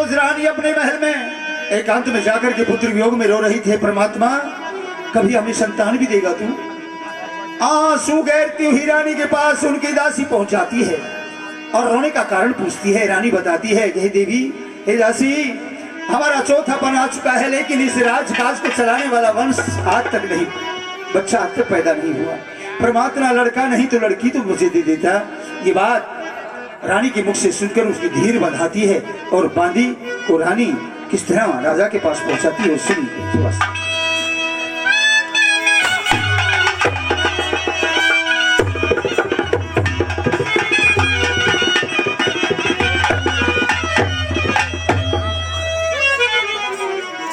रोज रानी अपने महल में एकांत में जाकर के पुत्र वियोग में रो रही थी। परमात्मा कभी हमें संतान भी देगा तू? आंसू गैरती हुई रानी के पास उनकी दासी पहुंच जाती है और रोने का कारण पूछती है। रानी बताती है कि हे देवी, हे दासी, हमारा चौथापन आ चुका है, लेकिन इस राजकाज को चलाने वाला वंश आज तक नहीं, बच्चा आज तक पैदा नहीं हुआ। परमात्मा लड़का नहीं तो लड़की तो मुझे दे देता। ये बात रानी के मुख से सुनकर उसकी धीर बंधाती है और बांदी को रानी किस तरह राजा के पास पहुंचाती है सुनिए।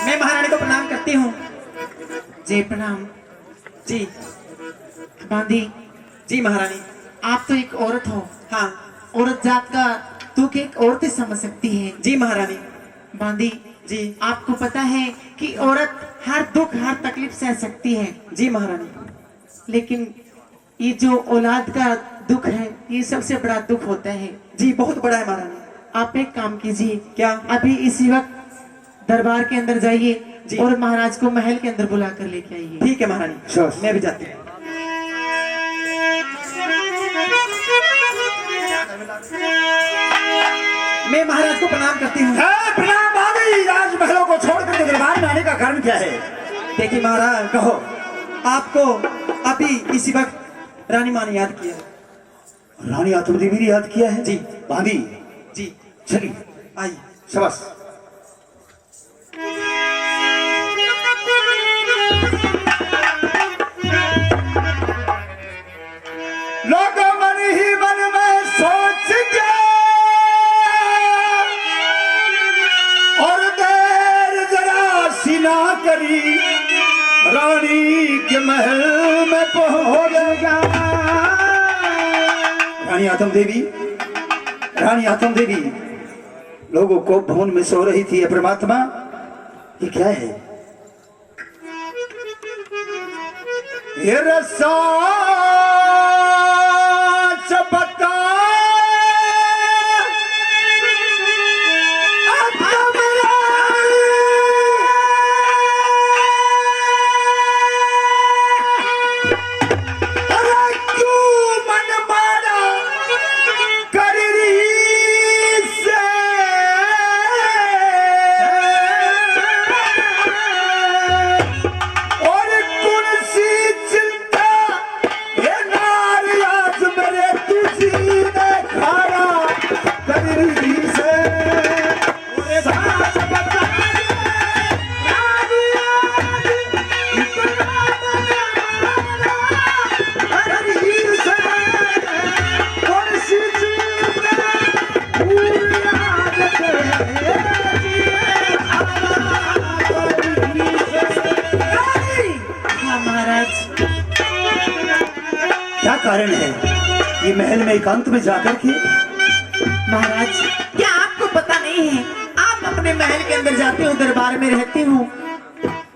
मैं महारानी को प्रणाम करती हूँ। जी प्रणाम। जी बांदी। जी महारानी। आप तो एक औरत हो। हाँ औरत जात का दुख एक औरत ही समझ सकती है। जी महारानी। बांदी जी आपको पता है कि औरत हर दुख हर तकलीफ सह सकती है, जी महारानी। लेकिन ये जो औलाद का दुख है ये सबसे बड़ा दुख होता है। जी बहुत बड़ा है महारानी। आप एक काम कीजिए, क्या? अभी इसी वक्त दरबार के अंदर जाइए जी। और महाराज को महल के अंदर बुला कर लेके आइए। ठीक है महारानी, मैं भी जाती हूँ। मैं महाराज को प्रणाम करती हूँ। प्रणाम बांदी। राजमहलों को छोड़कर दरबार में आने का कारण क्या है? देखिए महाराज, कहो। आपको अभी इसी वक्त रानी माँ ने याद किया है। रानी आत्मदेवी ने याद किया है? जी बांदी जी चलिए आइए। शाबाश। लोगों मन ही मन में सोच के और देर जरा सीना करी, रानी के महल में पहुंच गया। रानी आत्मदेवी, रानी आत्मदेवी लोगों को भवन में सो रही थी। परमात्मा ये क्या है? ये रसा चपता कारण है ये महल में एकांत में जाकर के? महाराज क्या आपको पता नहीं है, आप अपने महल के अंदर जाते हो, दरबार में रहते हो,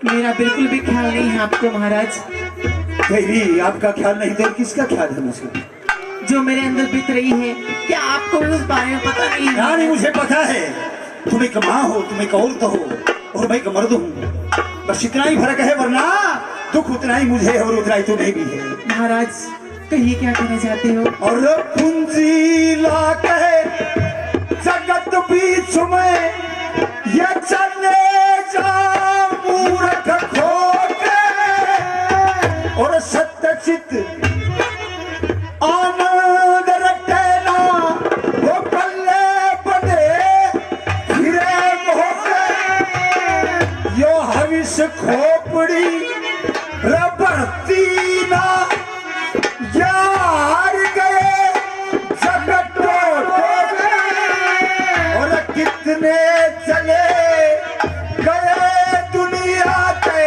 मेरा बिल्कुल भी ख्याल नहीं है आपको महाराज। नहीं, आपका ख्याल नहीं तो किसका ख्याल है मुझे? जो मेरे अंदर बीत रही है, क्या आपको उस बारे में पता नहीं है? रानी मुझे पता है, तुम एक माँ हो, तुम एक औरत हो और मैं एक मर्द हूँ, बस इतना ही फर्क है, वरना दुख उतना ही मुझे है और उतना ही तुम्हें भी है। महाराज कहिए क्या कहना चाहते हो? और पूंजी ला कहे जगत बीच में ये चले जा मूर्ख खो के, और सत्य चित आनंद रटेला वो पल्ले बने हिरे मोके, यो हविष खोपड़ी रबरती ना यार गए जगत और कितने चले गए दुनिया के,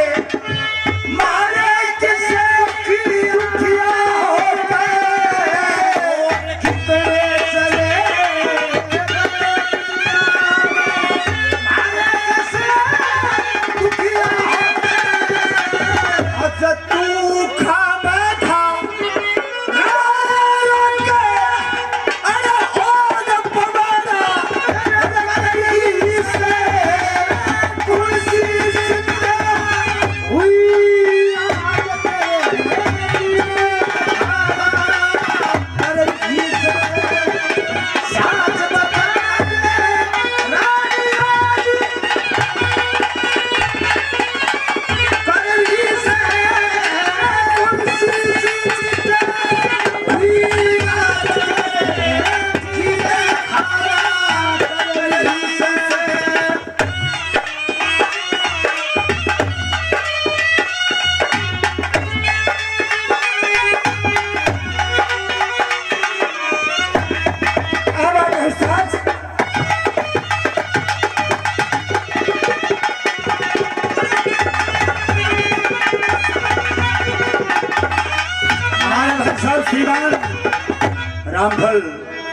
मारे किसे की उठिया हो गए, कितने चले मारे किसे उठिया हो गए। अच्छा तू खा बैठा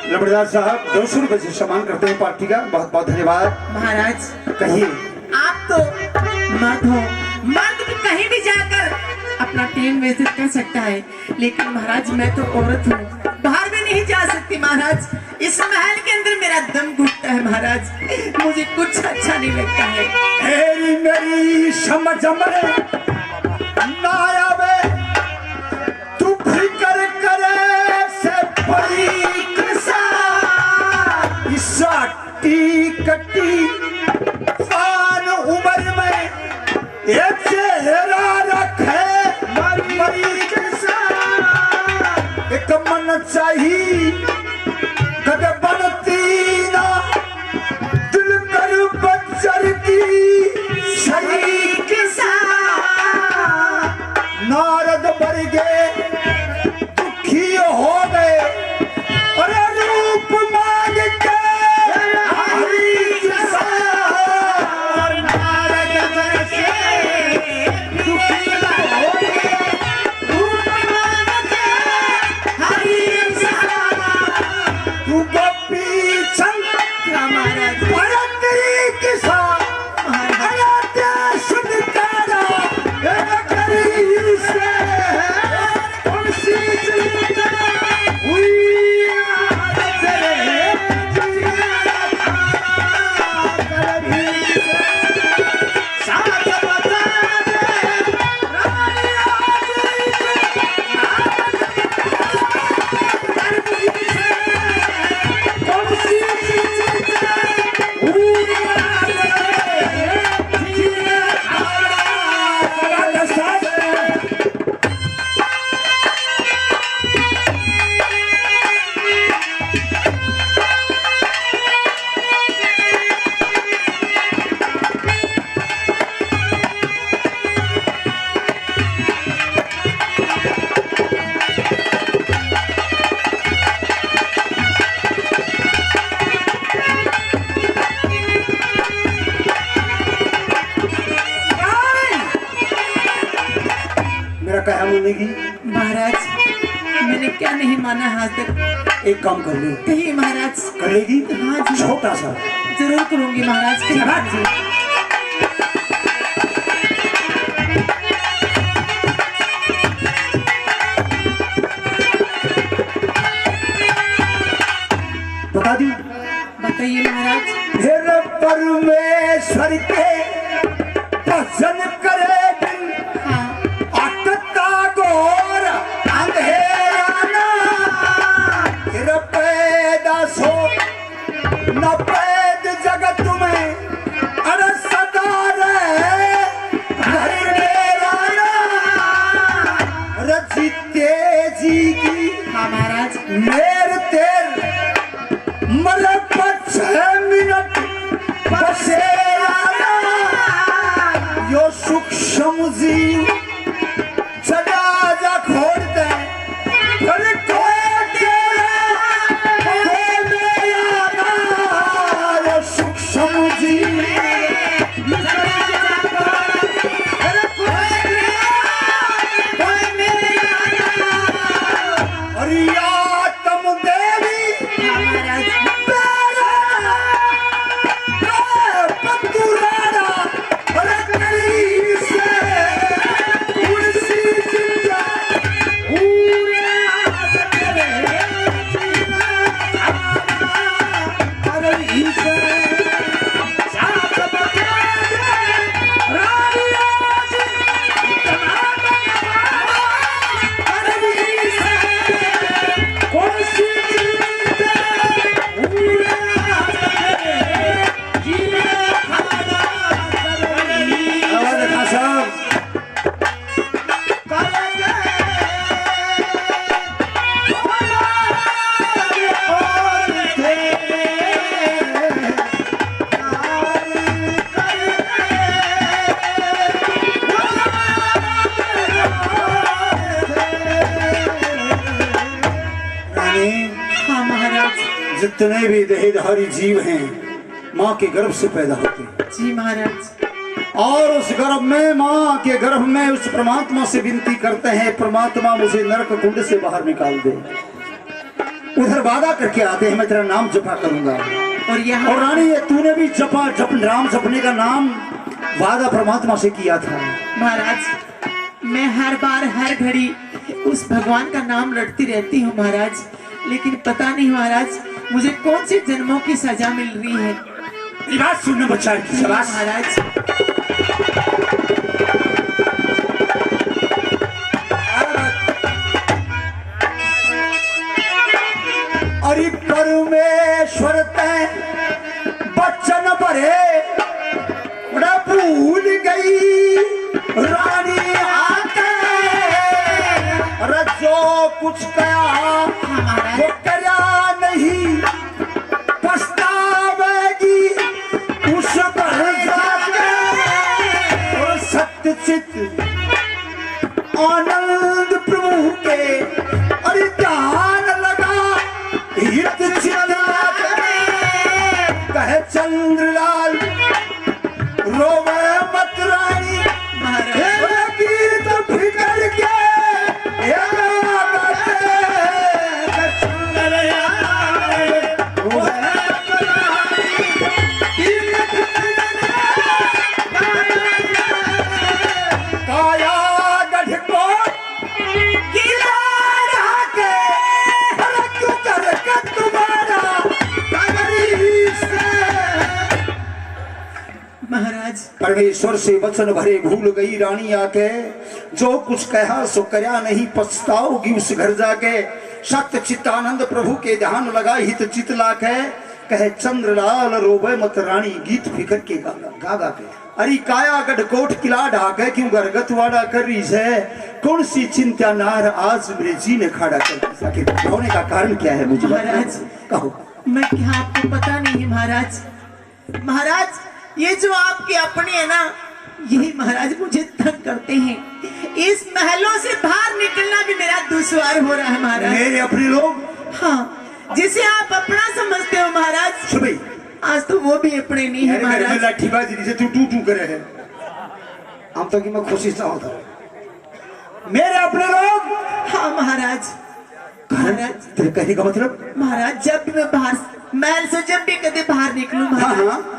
रबड़दार साहब 200 रुपए से सम्मान करते हैं पार्टी का। बहुत बहुत धन्यवाद। महाराज कहिए। आप तो मर्द हो, मर्द भी कहीं भी जाकर अपना टाइम व्यतीत कर सकता है, लेकिन महाराज मैं तो औरत हूँ, बाहर भी नहीं जा सकती महाराज। इस महल के अंदर मेरा दम घुटता है महाराज, मुझे कुछ अच्छा नहीं लगता है। तेरी मेरी समझ में ना आवे, तू फिकर करे से बड़ी किसा इसाटी कटी पान उम्र में एक चेहरा रखे मरी किसा एक मन चाहिए कदे बनती ना दिल कर बच्चर की सही किसा नारद मर गए दुखी हो गए अरे रूप मांग के हरि किसा नारद मर के दुखी हो गए रूप मांग के हरि किसा तू गोपी चंद महाराज भरतरी किसा अयोध्या सुनकारा गरीब से तुलसी चिंता हुई आज तेरे जिया गरीब से साथ बता दे रानी तुलसी चिंता हुई आज तेरे जिया मेरा कहा मानेगी? महाराज मैंने क्या नहीं माना आज तक। एक काम कर लो। कहिए महाराज। कर लेगी? हाँ जी। छोटा सा। जरूर करूंगी महाराज। कहिए महाराज। जी। बता दी। बताइए महाराज। फिर परमेश्वर के भजन करे दिन हाँ अटता घोर अंधेरा ना फिर पैदा सो न पैद जगत में अरे सदा रहे घर मेरा ना रचिते जी की हाँ महाराज। मेर तेर मरे 6 मिनट बसेरा ना यो सूक्ष्म जीव सदा जा खोड़ते अरे कोई मेरा ना यो सूक्ष्म जीव अरे कोई मेरा ना अरे आत्म देवी हाँ महाराज। जितने भी देहधारी जीव हैं माँ के गर्भ से पैदा होते हैं। जी महाराज। और उस गर्भ में माँ के गर्भ में उस परमात्मा से विनती करते हैं, परमात्मा मुझे नरक कुंड से बाहर निकाल दे। उधर वादा करके आते हैं मैं तेरा नाम जपा करूंगा। और यहाँ और रानी ये तूने भी राम जपने का नाम वादा परमात्मा से किया था। महाराज मैं हर बार हर घड़ी उस भगवान का नाम रटती रहती हूँ महाराज, लेकिन पता नहीं महाराज मुझे कौन से जन्मों की सजा मिल रही है। ये बात सुनना बच्चा की शाबाश। महाराज अरे परमेश्वर तय बच्चन भरे भूल गई रानी आके जो कुछ कया वो करा नहीं पछतावेगी उस पर जाके। और सत्यचित आनंद प्रभु के अरे ध्यान लगा हित चिंता कहे चंद्रलाल रोवे मत रानी गीत फिकर के परमेश्वर से वचन भरे भूल गई रानी आके जो कुछ कहा सो करया नहीं पछताओगी उस घर जाके। सत्य चित्तानंद प्रभु के ध्यान लगा हित चित लाके कहे चंद्रलाल रोवे मत रानी गीत फिकर के गा के। अरे काया गढ़ कोट किला ढाके क्यों गरगत वाड़ा कर रही है कौन सी चिंता नार आज मेरे जी ने खाड़ा कर होने का कारण क्या है मुझे महाराज कहो। मैं क्या आपको पता नहीं है महाराज। महाराज ये जो आपके अपने है ना यही महाराज मुझे तंग करते हैं। इस महलों से बाहर निकलना भी मेरा दुश्वार हो रहा है महाराज। मेरे अपने लोग हाँ जिसे आप अपना समझते हो महाराज सुबह आज तो वो भी अपने नहीं है महाराज। लाठीबाजी से तू टू करे है हम तो कि मैं खुशी से होता मेरे अपने लोग। हाँ महाराज। महाराज तेरे कहने का मतलब महाराज जब भी मैं बाहर महल से जब भी कभी बाहर निकलूं महाराज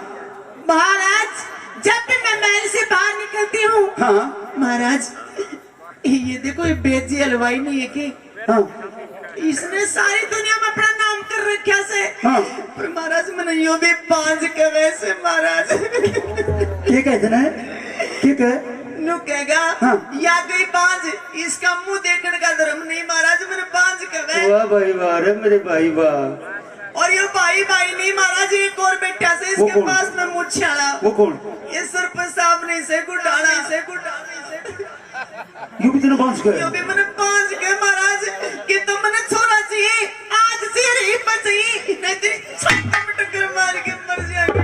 महाराज जब भी मैं महल से बाहर निकलती हूँ महाराज ये देखो ये बेजी हलवाई नहीं है कि इसने सारी दुनिया में अपना नाम कर रखा से पर महाराज मैंने यो भी 5 के वैसे महाराज क्या कहते ना क्या कहे नु कहेगा या गई 5 इसका मुंह देखने का धर्म नहीं महाराज मैंने 5 के वैसे। वाह भाई वाह रे मेरे भाई वाह। और ये भाई भाई नहीं महाराज एक और बेटा से इसके पास में मुछाला वो कौन ये सरपंच साहब ने इसे गुटाना यू भी तेरे 5 के यो भी मैंने 5 के महाराज कि तुम मैंने छोड़ा चाहिए आज से ही बची नहीं तेरी छक्का में टक्कर मार के मर जाएगी।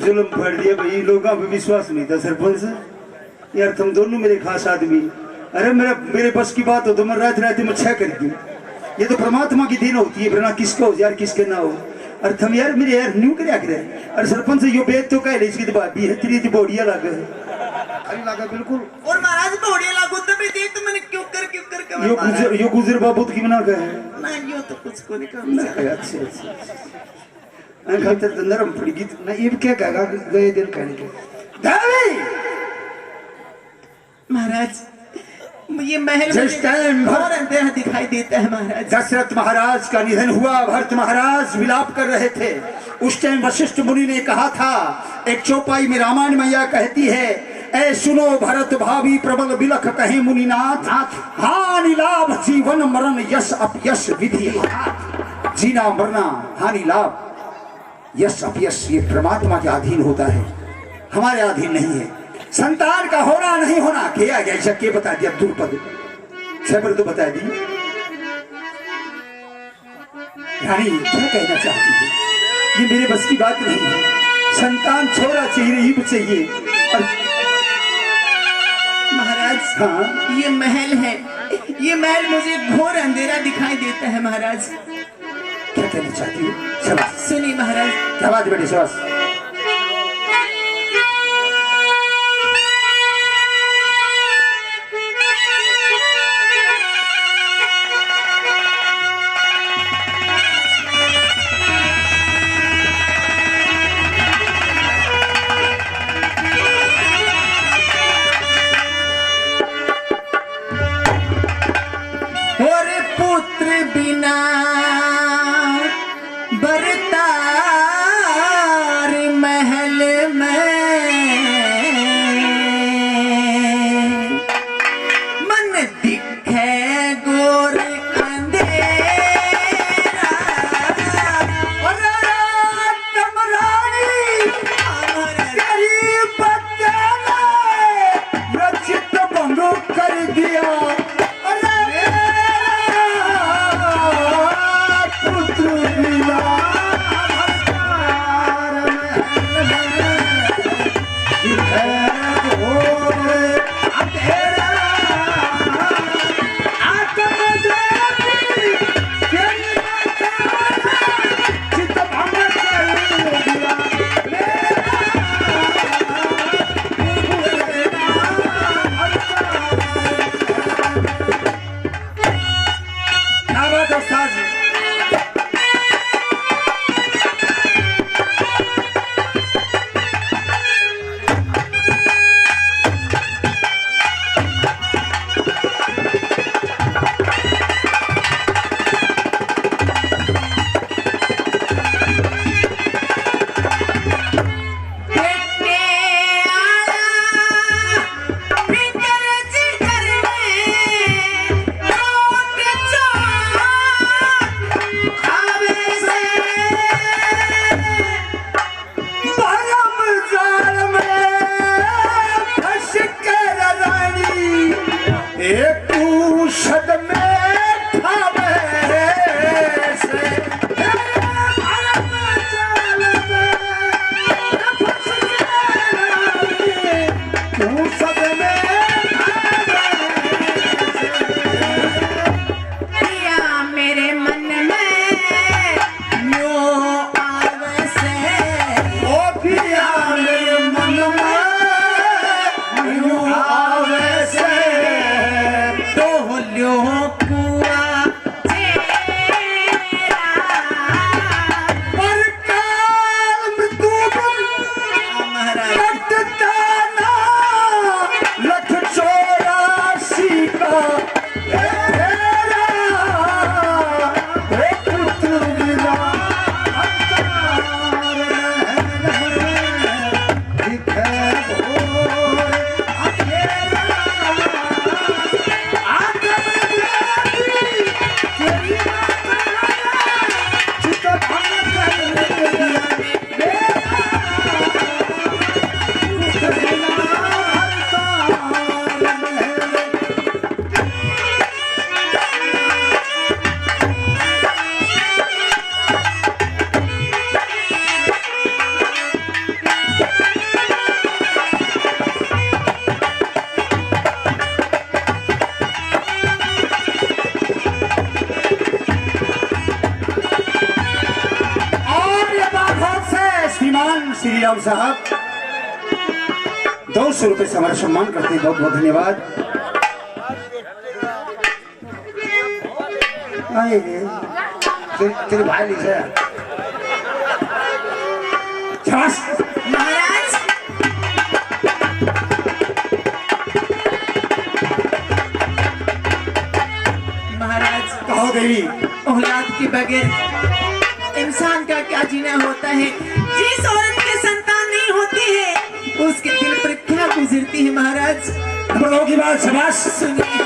जुल्म फड़ दिया भाई लोगों पे विश्वास नहीं था सरपंच यार तुम दोनों मेरे खास आदमी। अरे मेरे बस की बात हो तो मैं रात रात में 6 कर दूं। ये तो परमात्मा की देन होती है वरना किसको हो यार किसके ना हो। अरे तुम यार मेरे यार न्यू क्या करे। अरे सरपंच यो बेत तो कह रही इसकी भाभी है तेरी तो बोड़िया लगा अरे लगा बिल्कुल। और महाराज बोड़िया लागू तो भी देख तो मैंने क्यों कर यो गुजर बाबू की बना का है ना यो तो कुछ को नहीं कर। अच्छा खातर तो नरम पड़ी गई ना ये क्या कहेगा गए दिन कहने के महाराज ये महल और अंधेरा दिखाई देता है महाराज। दशरथ महाराज का निधन हुआ भरत महाराज विलाप कर रहे थे। उस टाइम वशिष्ठ मुनि ने कहा था एक चौपाई में रामायण मैया कहती है ऐ सुनो भरत भावी प्रबल बिलख कहे मुनिनाथ हानि लाभ जीवन मरण यश अपयश विधि जीना मरना हानि लाभ यश अपयश ये परमात्मा के अधीन होता है हमारे अधीन नहीं है। संतान का होना नहीं होना किया गया के बता दिया द्रुपद खबर तो बता दी। रानी क्या कहना चाहती है ये मेरे बस की बात नहीं है। संतान छोरा चाहिए ही चाहिए और महाराज ये महल है ये महल मुझे घोर अंधेरा दिखाई देता है महाराज। क्या कहना चाहती हो शाबाश सुनिए महाराज क्या बात बेटी शाबाश। हलीराम साहब 200 रुपए से हमारा सम्मान करते हैं। बहुत बहुत धन्यवाद। तेरे भाई लिखे महाराज महाराज कहो देवी औलाद के बगैर इंसान का क्या जीना होता है। जिस औरत के संतान नहीं होती है उसके दिल पर क्या गुजरती है महाराज। बड़ों की बात शाबाश। सुनिए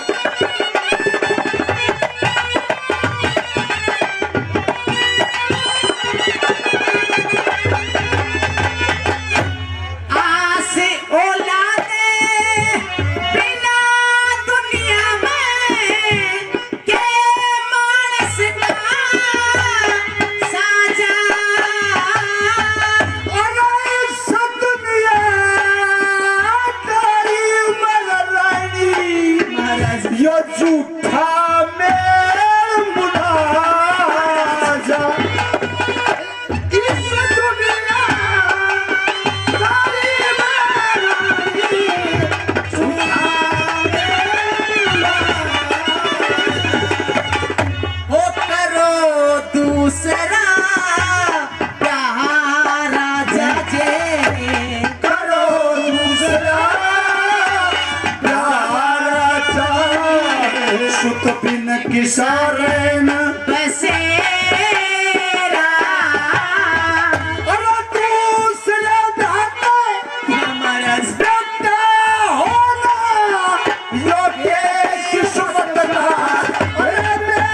किसारन बसेरा और दूसरा दाता हमारा दाता होना योगे किस्मत का अरे मेरा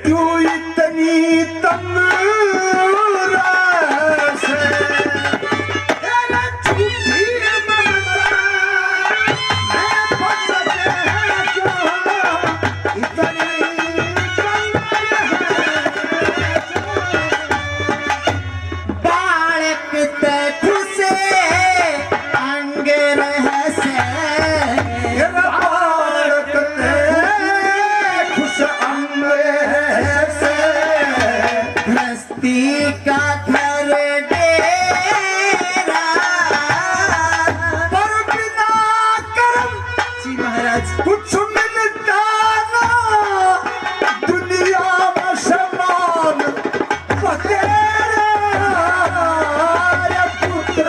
क्यों इतनी तंग का घर डेरा पर बिना करम जी महाराज कुछ मिलता ना दुनिया में समान तेरा पुत्र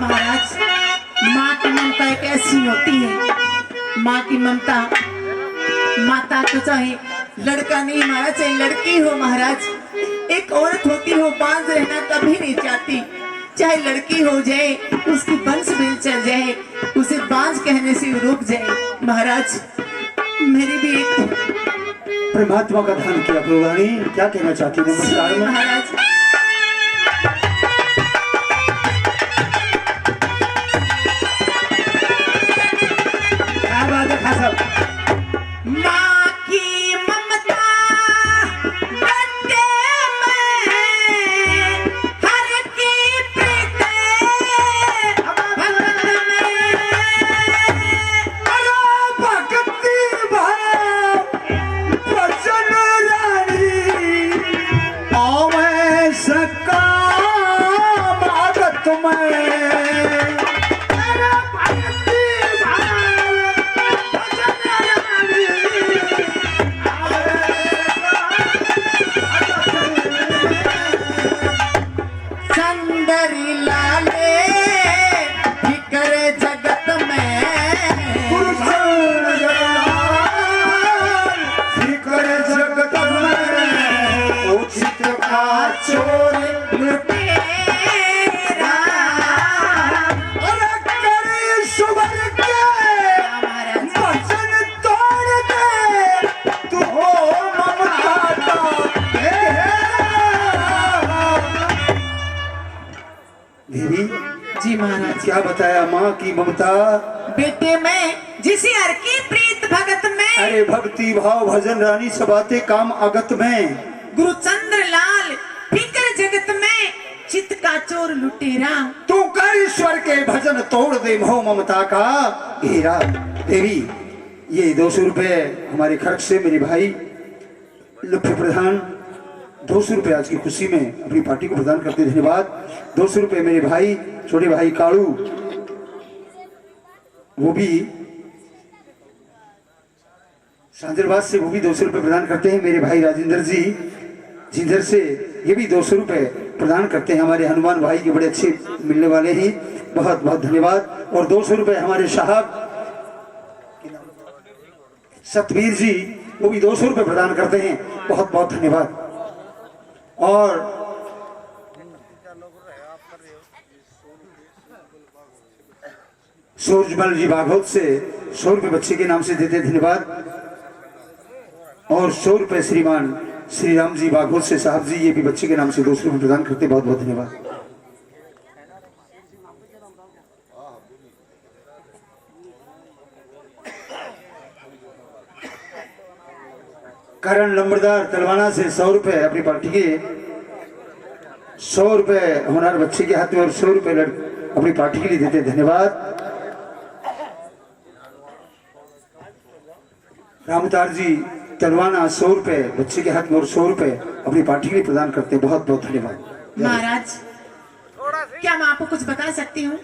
महाराज माँ की ममता एक ऐसी होती है। माँ की ममता माता को चाहे लड़का नहीं मारा चाहे लड़की हो महाराज। एक औरत होती हो बांझ रहना कभी नहीं चाहती। चाहे लड़की हो जाए उसकी वंश बिल चल जाए उसे बांझ कहने से रुक जाए महाराज। मेरी भी एक परमात्मा का ध्यान किया करो रानी। क्या कहना चाहती हूँ महाराज। क्या बात है खासा? माँ की ममता बेटे में, हर की प्रीत भगत में। अरे भक्ति भाव वचन रानी, आवे सकाम आगत में। अरे भक्ति भाव वचन रानी, सुंदरी लाले फिकर जगत में। फिकर जगत में उचित का चोर लुटेरा। करे सुबर के वचन तोड़ दे, तू हो ममता का घेरा। देवी जी महाराज। क्या बताया माँ की ममता? बेटे में जिसे हर की प्रीत भगत में। अरे भक्ति भाव भजन रानी सबाते काम आगत में। गुरुचंद्र लाल फिकर जगत में, चित का चोर लुटेरा। तू कर ईश्वर के भजन तोड़ दे मोह ममता का घेरा। देवी ये 200 रुपए हमारे खर्च से मेरे भाई लुफ्फे प्रधान 200 रुपए आज की खुशी में अपनी पार्टी को प्रदान करते धन्यवाद। 200 रुपए मेरे भाई छोटे भाई कालू, वो भी सांजरबाद से, वो भी 200 रुपए प्रदान करते हैं। मेरे भाई राजेंद्र जी जिधर से, ये भी 200 रुपए प्रदान करते हैं। हमारे हनुमान भाई के बड़े अच्छे मिलने वाले हैं, बहुत बहुत धन्यवाद। और 200 रुपए हमारे साहब सतवीर जी, वो भी 200 रुपए प्रदान करते हैं, बहुत बहुत धन्यवाद। और सूरजमल जी बाघोत से 100 रुपए बच्चे के नाम से देते धन्यवाद। और 100 रुपए श्रीमान श्री राम जी बाघोत से साहब जी, ये भी बच्चे के नाम से 200 रुपए प्रदान करते, बहुत बहुत धन्यवाद। करण लंबरदार तलवाना से 100 रुपए अपनी पार्टी के, 100 रुपए हमारे बच्चे के हाथ में और 100 रुपए अपनी पार्टी के लिए देते धन्यवाद। रामतार जी तलवाना 100 रुपए बच्चे के हाथ में और 100 रुपए अपनी पार्टी के लिए प्रदान करते, बहुत बहुत धन्यवाद। महाराज क्या मैं आपको कुछ बता सकती हूँ?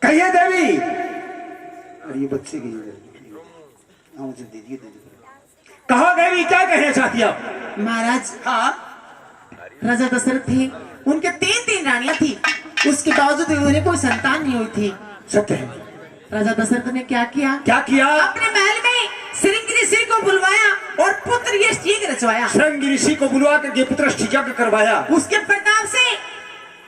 कहिए देवी। और ये बच्चे की मुझे दे दिए, कहा देवी क्या कहना चाहती आप? महाराज राजा दशरथ थे, उनके 3 रानियां थी, उसके बावजूद उन्हें कोई संतान नहीं हुई थी। सत्य है। राजा दशरथ ने क्या किया? क्या किया? अपने महल में श्रृंग ऋषि को बुलवाया और पुत्र यश यज्ञ रचवाया। श्रृंग ऋषि को बुलवा करके पुत्र यज्ञ करवाया। उसके प्रताप से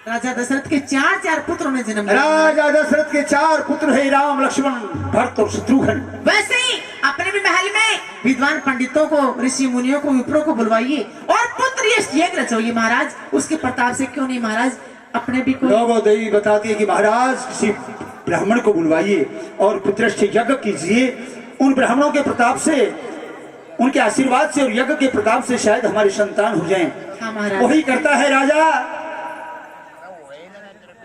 राजा दशरथ के 4 पुत्रों ने जन्म लिया। राजा दशरथ के 4 पुत्र है, राम लक्ष्मण भरत और शत्रुघ्न। वैसे ही अपने भी महल में विद्वान पंडितों को, ऋषि मुनियों को, विप्रों को बुलवाइए और पुत्र यश यज्ञ रचवाइए महाराज। उसके प्रताप से क्यों नहीं महाराज अपने भी कोई लोगों देवी बताती है कि महाराज किसी ब्राह्मण को बुलवाइए और पुत्र यज्ञ कीजिए। उन ब्राह्मणों के प्रताप से, उनके आशीर्वाद से और यज्ञ के प्रताप से शायद हमारी संतान हो जाएं। हाँ महाराज। वही करता है राजा,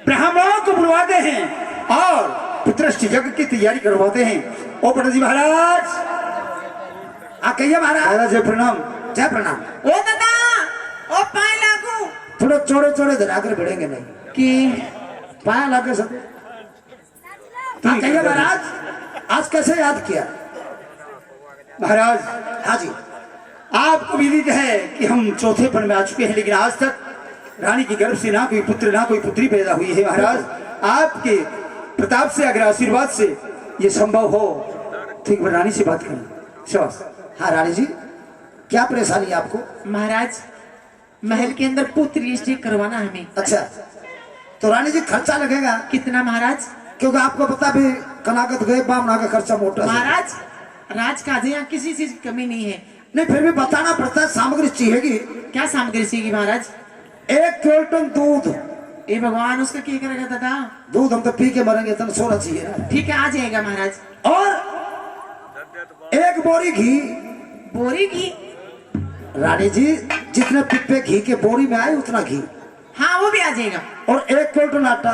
ब्राह्मणों को बुलवाते हैं और पुत्र यज्ञ की तैयारी करवाते हैं। ओ पंडित जी महाराज, कहिए महाराज। जय प्रणाम। जय प्रणाम। ओ दादा, ओ पाए लागू। थोड़ा चौड़े चौड़े धरा कर बढ़ेंगे नहीं कि पाया लागे सब। कहिए महाराज, आज कैसे याद किया? महाराज हाँ जी, आपको विदित है कि हम चौथे पन में आ चुके हैं, लेकिन आज तक रानी की गर्भ से ना कोई पुत्र ना कोई पुत्री पैदा हुई है। महाराज आपके प्रताप से, अगर आशीर्वाद से ये संभव हो तो एक बार रानी से बात करें। शाबाश। हाँ रानी जी, क्या परेशानी है आपको? महाराज महल के अंदर पुत्र यज्ञ करवाना हमें। अच्छा, तो रानी जी खर्चा लगेगा कितना महाराज? क्योंकि आपको पता भी कनागत गए बामना का खर्चा मोटा है। महाराज राजकाज यहाँ किसी चीज की कमी नहीं है। नहीं फिर भी बताना पड़ता है, सामग्री चाहिए। क्या सामग्री चाहिए महाराज? 1 क्विंटल दूध। ए भगवान, उसका क्या करेगा दादा? दूध हम तो पी के मरेंगे, इतना सोना चाहिए ना। ठीक है, आ जाएगा महाराज। और 1 बोरी घी। बोरी घी? रानी जी जितने पिप्पे घी के बोरी में आए उतना घी। हाँ वो भी आ जाएगा। और 1 क्विंटल आटा।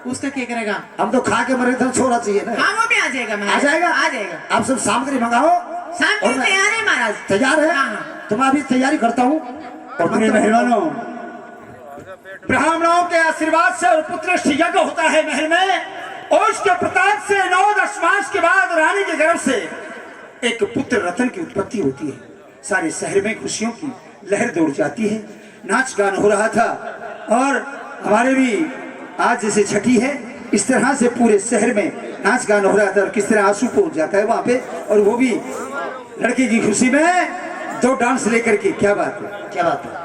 उसका क्या करेगा? हम तो खा के मरे, इतना सोना चाहिए ना। हाँ वो भी आ जाएगा आ महाराज। जाएगा। आ जाएगा। आप सब सामग्री मंगाओ। सामग्री तैयार है महाराज। तैयार है? हाँ, हाँ। तो मैं अभी तैयारी करता हूँ। और मेहमानों, ब्राह्मणों के आशीर्वाद से और पुत्र यज्ञ होता है महल में, और उसके प्रताप से 9-10 मास के बाद रानी के गर्भ से एक पुत्र रतन की उत्पत्ति होती है। सारे शहर में खुशियों की लहर दौड़ जाती है। नाच गान हो रहा था, और हमारे भी आज जैसे छठी है इस तरह से पूरे शहर में नाच गान हो रहा था। और किस तरह आंसू पहुंच जाता है वहां पे, और वो भी लड़के की खुशी में 2 डांस लेकर के। क्या बात है, क्या बात है।